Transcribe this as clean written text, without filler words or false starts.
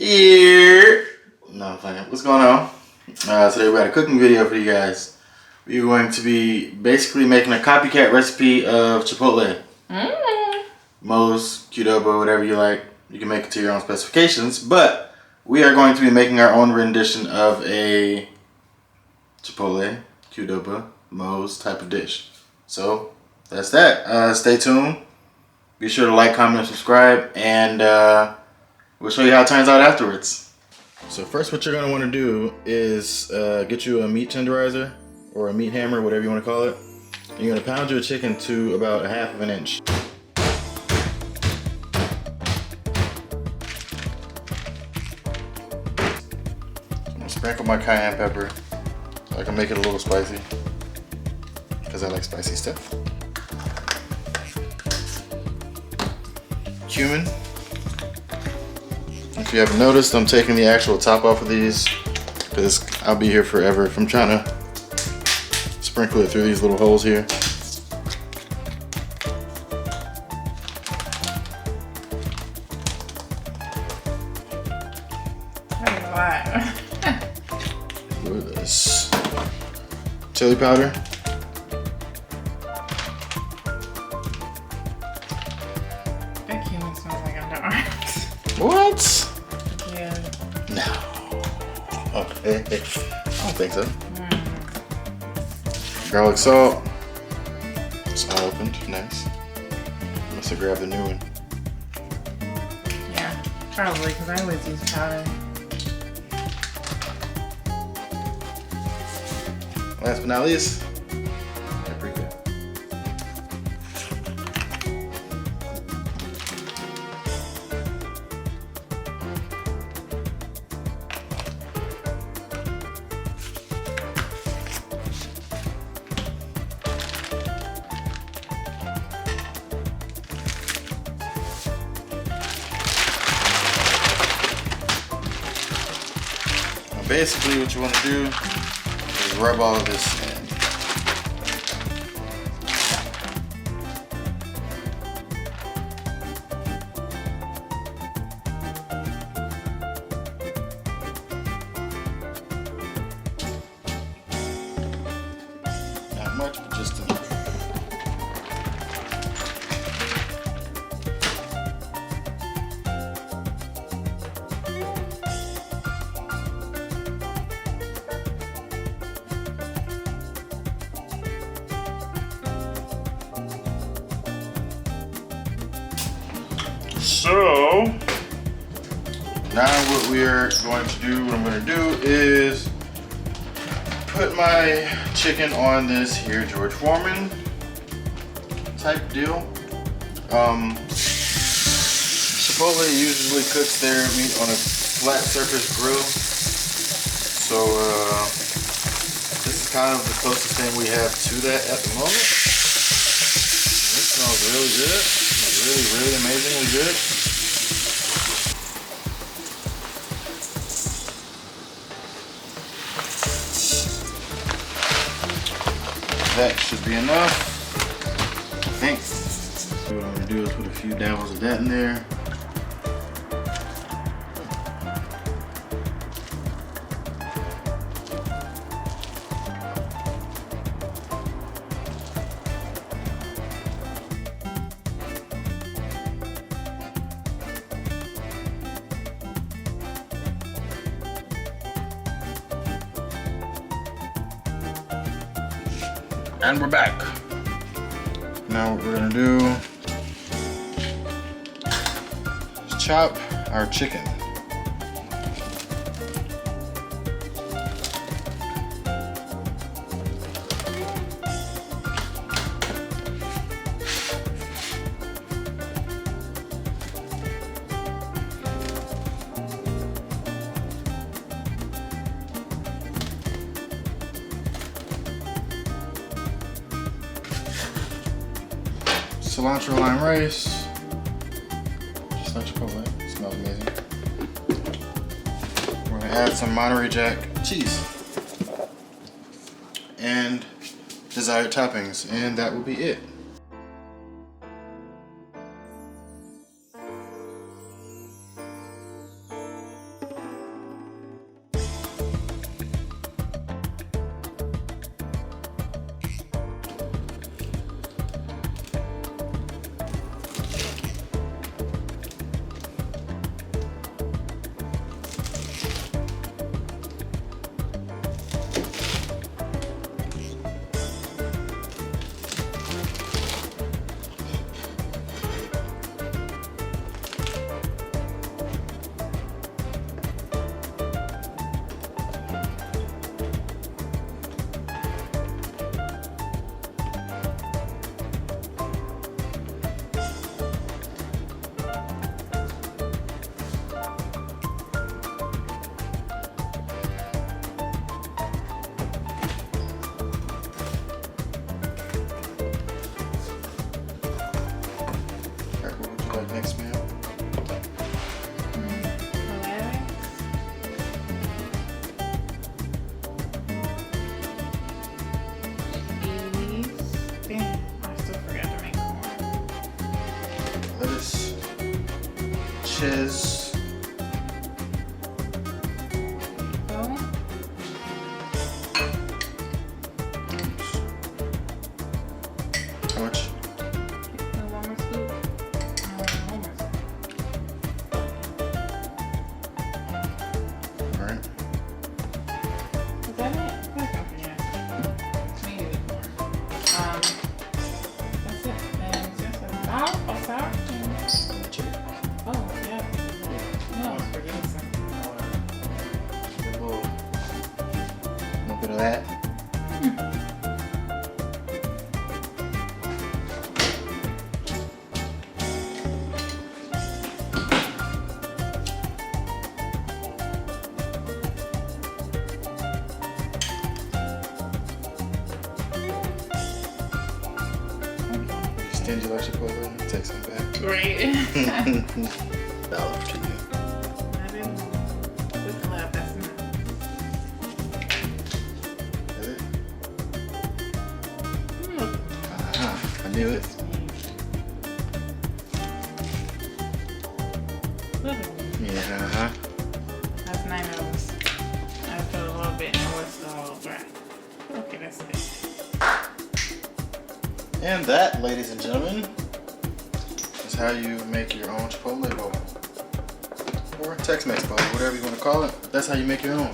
Here. No, I'm playing. What's going on? Today we got a cooking video for you guys. We're going to be basically making a copycat recipe of Chipotle. Moe's, Qdoba, whatever you like. You can make it to your own specifications, but we are going to be making our own rendition of a Chipotle, Qdoba, Moe's type of dish. So that's that. Stay tuned. Be sure to like, comment, and subscribe, and we'll show you how it turns out afterwards. So first what you're going to want to do is get you a meat tenderizer or a meat hammer, whatever you want to call it. And you're going to pound your chicken to about 1/2 inch. I'm going to sprinkle my cayenne pepper so I can make it a little spicy, because I like spicy stuff. Cumin. If you haven't noticed, I'm taking the actual top off of these because I'll be here forever if I'm trying to sprinkle it through these little holes here. Look at this. Chili powder. What? Yeah. No. Okay. I don't think so. Garlic salt. It's unopened. Nice. Must have grabbed the new one. Yeah, probably, because I always use powder. Last but not least, paprika. Basically what you want to do is rub all of this in. Not much, but just enough. So now what we are going to do, what I'm going to do is put my chicken on this here George Foreman type deal. Chipotle usually cooks their meat on a flat surface grill. So this is kind of the closest thing we have to that at the moment. This smells really good. Really amazingly good. That should be enough, I think. What I'm gonna do is put a few dabbles of that in there. And we're back. Now what we're gonna do is chop our chicken. Cilantro lime rice, just like Chipotle. It smells amazing. We're gonna add some Monterey Jack cheese and desired toppings, and that will be it. is Oh, how much? one more scoop. One more scoop. All right. Is that it? That's not for yes. Maybe a bit more. That's it. And it's just a sour cream. Oh, yeah. No, I was forgetting something. A little bit of that. Stingy like Chipotle, take some back. Great. $1 to you. I didn't. With love, that's enough. Is it? Mm. I knew it. Look at me. Yeah, That's 9 ounces. I put a little bit and the rest all dry. Okay, that's it. And that, ladies and gentlemen, is how you make your own Chipotle bowl. Or Tex-Mex bowl, whatever you want to call it. That's how you make your own.